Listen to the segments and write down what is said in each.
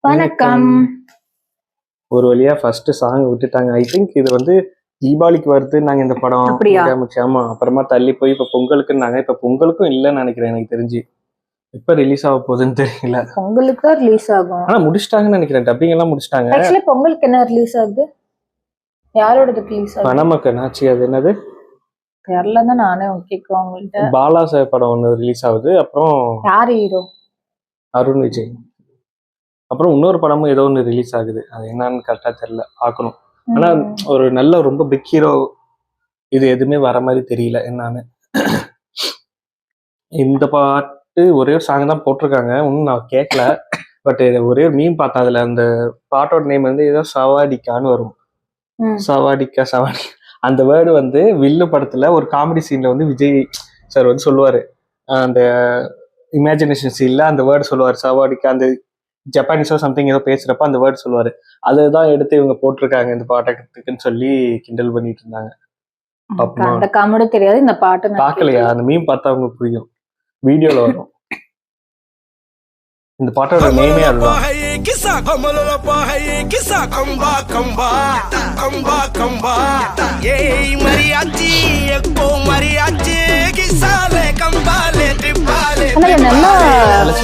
வணக்கம். ஒரு வழியா ஃபர்ஸ்ட் சாங் விட்டுட்டாங்க. ஐ திங்க் இது வந்து தீபாவளிக்கு வருது நாங்க இந்த படம் அப்படியா? ஆமா, அப்புறமா தள்ளி போய் இப்ப பொங்கலுக்குன்னாங்க. இப்ப பொங்கலுக்கும் இல்லைன்னு நினைக்கிறேன் எனக்கு தெரிஞ்சு. எப்ப ரிலீஸ் ஆக போகுதுன்னு தெரியல. பொங்கலுக்கு தான் ரிலீஸ் ஆகும். ஆனா முடிச்சிட்டாங்கன்னு நினைக்கிறேன், டப்பிங் எல்லாம் முடிச்சிட்டாங்க. ஆக்சுவலி பொங்கலுக்கு என்ன ரிலீஸ் ஆகுது? யாரோடது ரிலீஸ் ஆகுது? பணமக்கனாச்சி, அது என்னது தெரியல தான் நானே கேட்குறேன் உங்கள்கிட்ட. பாலா சார் படம் ஒன்று ரிலீஸ் ஆகுது. அப்புறம் யார் ஹீரோ? அருண் விஜய். அப்புறம் இன்னொரு படமும் ஏதோ ஒன்று ரிலீஸ் ஆகுது, அது என்னன்னு கரெக்டா தெரியல, பார்க்கணும். ஆனா ஒரு நல்ல ரொம்ப பிக் ஹீரோ இது எதுவுமே வர மாதிரி தெரியல என்னன்னு. இந்த பாட்டு ஒரே ஒரு சாங் தான் போட்டிருக்காங்க, இன்னும் நான் கேட்கல. பட் ஒரே ஒரு மீம் பார்த்தேன், அதுல அந்த பாட்டோட நேம் வந்து ஏதோ சவாடிக்கான்னு வரும். சவாடிக்கா சவாடி அந்த வேர்டு வந்து வில்லு படத்துல ஒரு காமெடி சீன்ல வந்து விஜய் சார் வந்து சொல்லுவாரு. அந்த இமேஜினேஷன் சீன்ல அந்த வேர்டு சொல்லுவாரு, சவாடிக்கா. அந்த ஜப்பானீஸோ சம்திங் ஏதோ பேசுறப்ப அந்த வேர்டு சொல்லுவாரு. அதுதான் எடுத்து இவங்க போட்டிருக்காங்க இந்த பாட்டுக்குன்னு சொல்லி கிண்டல் பண்ணிட்டு இருந்தாங்க. அந்த காமெடி தெரியாது, இந்த பாட்டு பாக்கலையா? அந்த மீம் பார்த்தா அவங்க புரியும், வீடியோல வரும். இந்த பாட்டோட நேமே அதுதான்.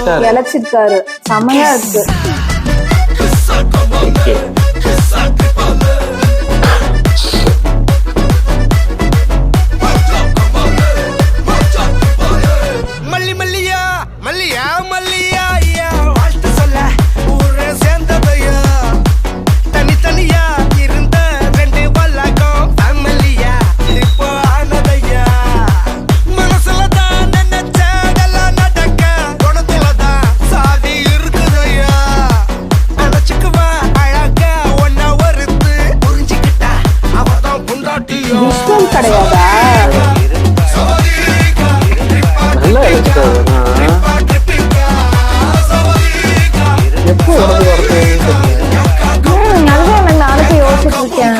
நல்லா இழைச்சிருக்காரு, செமையா இருக்கு. கிடையாதா? நல்லா இழைச்சிட்டாரு. எப்போ நாளைக்கு யோசிச்சுட்டு இருக்கேன்.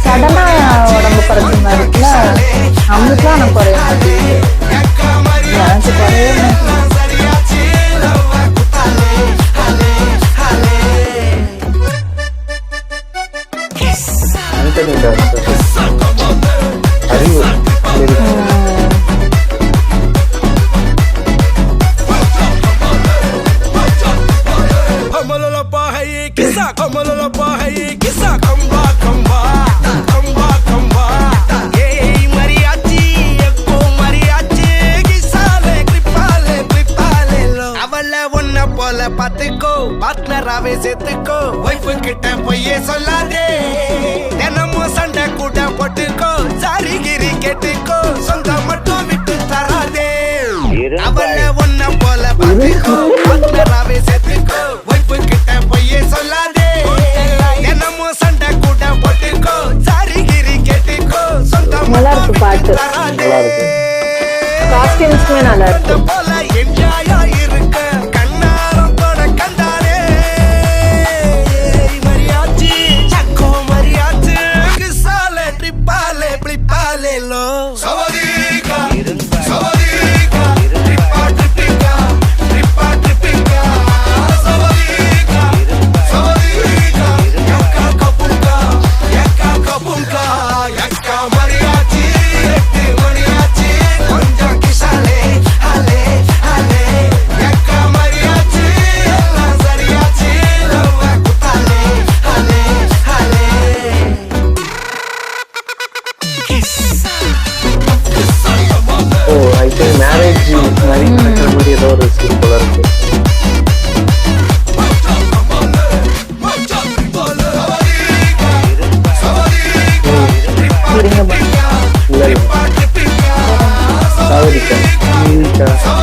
சடனா உடம்பு குறைச்ச மாதிரி இருக்குல்ல, நம்மளுக்குலாம் நான் குறைய மாட்டேங்குது, எனக்கு குறைய அறிவு. பாத்துக்கோ, பார்ட்னராவே சேர்த்துக்கோ, வைஃபு கிட்ட பொய்யே சொல்லாதே, தினமும் சண்டை கூட போட்டுக்கோ, சாரிகிரி கேட்டுக்கோ, சொந்தம் மட்டும் விட்டு தராதே. அவள ஒன்ன போல பாத்துக்கோ, பார்ட்னராவே சேர்த்துக்கோ, வைஃபு கிட்ட பொய்யே சொல்லாதே, தினமும் சண்டை கூட போட்டுக்கோ, சாரிகிரி கேட்டுக்கோ, சொந்தம் மட்டும் விட்டு தராதே. காஸ்டியூம்ஸ்மே நல்லா இருக்கு. போல என்ஜாயா இருக்க மேரேஜ் மாதிரி நடக்கிற மாதிரி ஏதோ ஒரு சீன் போல இருக்கு.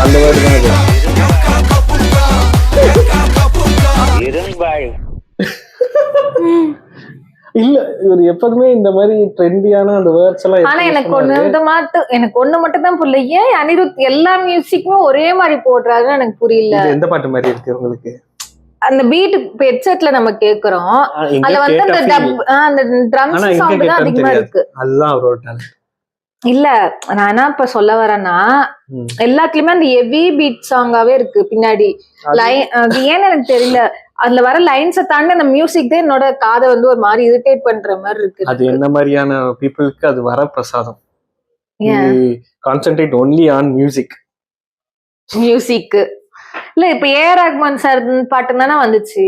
அந்த வேர்டு தான் அது. இல்ல, இவர் எப்போதுமே இந்த மாதிரி ட்ரெண்டியான அந்த வேர்ட்ஸ் எல்லாம். ஆனா எனக்கு ஒண்ணு மட்டும் தான் புரியல, ஏன் அனிருத் எல்லா மியூசிக்குமே ஒரே மாதிரி போடுறாருன்னு எனக்கு புரியல. எந்த பாட்டு மாதிரி இருக்கு உங்களுக்கு? அந்த பீட் ஹெட்செட்ல நம்ம கேக்குறோம், அதுல வந்து அந்த ட்ரம் சவுண்ட் தான் அதிகமா இருக்கு. அதுதான் அவரோட டேலண்ட். இல்ல நான் என்ன இப்ப சொல்ல வரேன்னா ம். எல்லாத்துலயுமே அந்த ஹெவி பீட் சாங்காவே இருக்கு பின்னாடி. அது ஏன்னு எனக்கு தெரியல. அதுல வர லைன்ஸை தாண்டி அந்த மியூசிக் தான் என்னோட காதை வந்து ஒரு மாதிரி இரிட்டேட் பண்ற மாதிரி இருக்கு. அது என்ன மாதிரியான பீப்புளுக்கு அது வர பிரசாதம். Concentrate only on music. இல்ல இப்ப ஏஆர் ரஹ்மான் சார் பாட்டு தானே வந்துச்சு,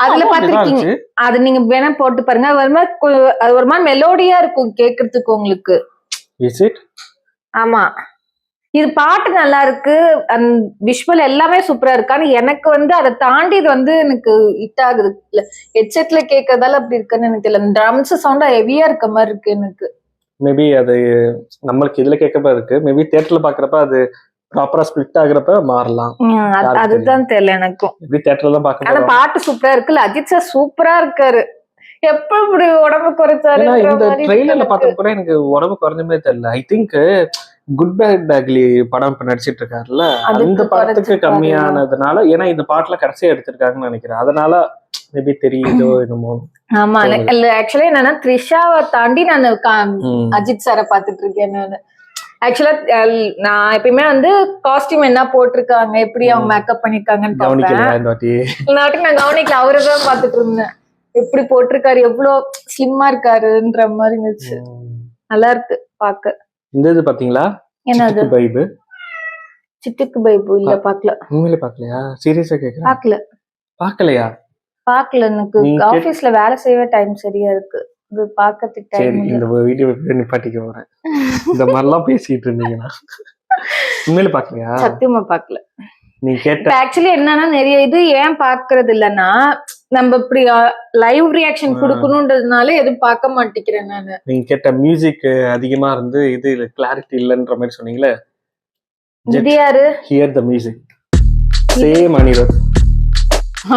அதுல பாத்திருக்கீங்க? அது நீங்க வேணா போட்டு பாருங்க. அது ஒரு மாதிரி மெலோடியா இருக்கும் கேக்குறதுக்கு உங்களுக்கு. Is it? ஆமா, இது பாட்டு நல்லா இருக்கு, விஷுவல் எல்லாமே சூப்பரா இருக்கு. ஆனா எனக்கு வந்து அதை தாண்டி இது வந்து எனக்கு ஹிட் ஆகுது. இல்ல ஹெட்செட்ல கேட்கறதால அப்படி இருக்குன்னு எனக்கு தெரியல. ட்ரம்ஸ் சவுண்டா ஹெவியா இருக்க மாதிரி இருக்கு எனக்கு. மேபி அது நம்மளுக்கு இதுல கேட்கப்ப இருக்கு. மேபி தியேட்டர்ல பாக்குறப்ப அது ப்ராப்பரா ஸ்பிளிட் ஆகுறப்ப மாறலாம். அதுதான் தெரியல எனக்கும். எப்படி தியேட்டர்ல தான் பாக்க. ஆனா பாட்டு சூப்பரா இருக்குல்ல, அஜித் சார் சூப்பரா இருக்காரு. எப்ப இப்படி உடம்பு குறைச்சாரு? இந்த ட்ரெய்லர்ல பார்த்தா கூட எனக்கு உடம்பு குறைஞ்சமே தெரியல. I think good bad ugly படம் இப்ப நடிச்சிட்டு இருக்காருல்ல, அந்த படத்துக்கு கம்மியானதுனால, ஏன்னா இந்த பாட்டுல கடைசியா எடுத்திருக்காங்கன்னு நினைக்கிறேன், அதனால மேபி தெரியுதோ என்னமோ. ஆமா, ஆக்சுவலா என்னன்னா த்ரிஷாவை தாண்டி நான் அஜித் சாரை பாத்துட்டு இருக்கேன் நானு. ஆக்சுவலா நான் எப்பயுமே வந்து காஸ்டியூம் என்ன போட்டிருக்காங்க, எப்படி அவங்க மேக்கப் பண்ணிருக்காங்கன்னு பாப்பேன். நான் கவனிக்கல, அவருதான் பாத்துட்டு இருந்தேன். எப்படி போட்டிருக்காரு, எவ்வளவு ஸ்லிம்மா இருக்காருன்ற மாதிரி இருந்துச்சு. நல்லா இருக்கு பாக்க. இந்த இது பாத்தீங்களா? என்னது? பைபு. சிட்டுக்கு பைபு இல்ல, பாக்கல. உண்மையிலே பாக்கலையா? சீரியஸா கேக்குறேன். பாக்கலையா? பாக்கல, எனக்கு ஆபீஸ்ல வேலை செய்யவே டைம் சரியா இருக்கு. இது பாக்கிறதுக்கு டைம் இல்ல. இந்த வீடியோ நிப்பாட்டிக்க போறேன். இந்த மாதிரிலாம் பேசிட்டு இருந்தீங்கன்னா உண்மையில பாக்கலையா? சத்தியமா பாக்கல. நீ கேட்ட ஆக்சுவலி என்னன்னா, நிறைய இது ஏன் பாக்குறது இல்லன்னா, நம்ம இப்படி லைவ் ரியாக்ஷன் கொடுக்கணும்ன்றதுனால எதுவும் பார்க்க மாட்டேங்கிறேன் நானு. நீங்க கேட்ட மியூசிக் அதிகமா இருந்து இது கிளாரிட்டி இல்லன்ற மாதிரி சொன்னீங்களே, இது யாரு? Here the music. Same Anirudh.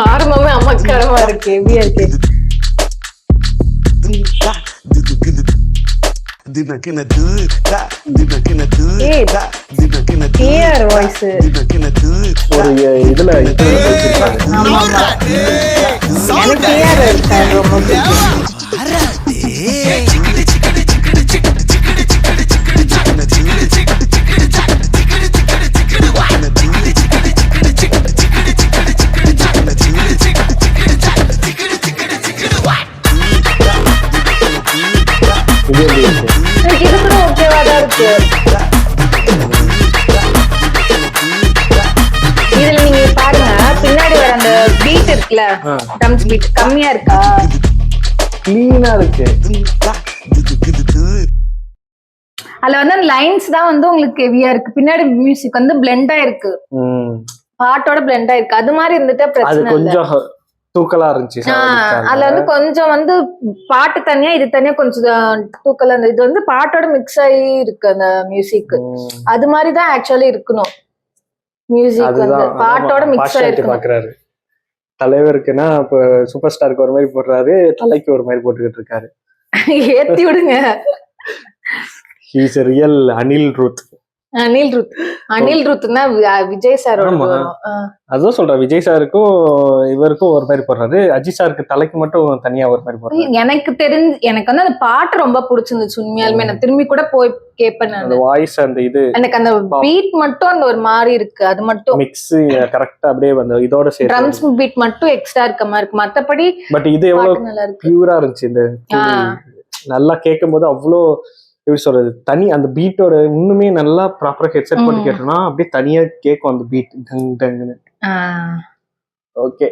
ஆரம்பமே அமக்கரமா இருக்கு, ஹெவியா இருக்கு. கேஆர் வாய்ஸ் ஒரு இதுல எனக்கு கேஆர் ரொம்ப பிடிக்கும். இது கூட ஓகேவா தான் இருக்கு. இதுல நீங்க பாருங்க, பின்னாடி வர அந்த பீட் இருக்குல்ல, ட்ரம்ஸ் பீட் கம்மியா இருக்கா? கிளீனா இருக்கு. அதுல வந்து லைன்ஸ் தான் வந்து உங்களுக்கு ஹெவியா இருக்கு, பின்னாடி மியூசிக் வந்து பிளெண்டா இருக்கு, பாட்டோட பிளெண்டா இருக்கு. அது மாதிரி இருந்துட்டா பிரச்சனை இல்ல. தூக்கலா இருந்துச்சு. அதுல வந்து கொஞ்சம் வந்து பாட்டு தனியா, இது தனியா கொஞ்சம் தூக்கலா இருந்தது. இது வந்து பாட்டோட மிக்ஸ் ஆகி இருக்கு அந்த மியூசிக். அது மாதிரிதான் ஆக்சுவலி இருக்கணும். மியூசிக் வந்து பாட்டோட மிக்ஸ் ஆயிருக்கு. தலைவருக்குன்னா இப்ப சூப்பர் ஸ்டாருக்கு ஒரு மாதிரி போடுறாரு, தலைக்கு ஒரு மாதிரி போட்டுக்கிட்டு இருக்காரு. ஏத்தி விடுங்க. He is a real Anirudh. அனில் ருத்னா விஜய் சார். அதான் சொல்றேன், விஜய் சாருக்கும் இவருக்கும் ஒரு மாதிரி போடுறாரு, அஜித் சாருக்கு தலைக்கு மட்டும் தனியா ஒரு மாதிரி போடுறாரு. எனக்கு வந்து அந்த பாட்டு ரொம்ப பிடிச்சிருந்துச்சு உண்மையாலுமே. நான் திரும்பி கூட போய் கேட்பேன். அந்த வாய்ஸ், அந்த இது, எனக்கு அந்த பீட் மட்டும் அந்த ஒரு மாதிரி இருக்கு, அது மட்டும் மிக்ஸ் கரெக்டா அப்படியே வந்து இதோட சேர்த்து ட்ரம்ஸ் பீட் மட்டும் எக்ஸ்ட்ரா இருக்க மாதிரி இருக்கு. மத்தபடி பட் இது எவ்வளவு பியூரா இருந்துச்சு. இந்த நல்லா கேட்கும் போது அவ்வளோ எப்படி சொல்றது, தனி அந்த பீட்டோட இன்னுமே நல்லா ப்ராப்பரா ஹெட்செட் போட்டு கேட்டோம்னா அப்படியே தனியா கேட்கும் அந்த பீட் டங் டங்குன்னு. ஓகே,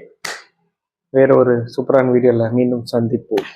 வேற ஒரு சூப்பரான வீடியோல மீண்டும் சந்திப்போம்.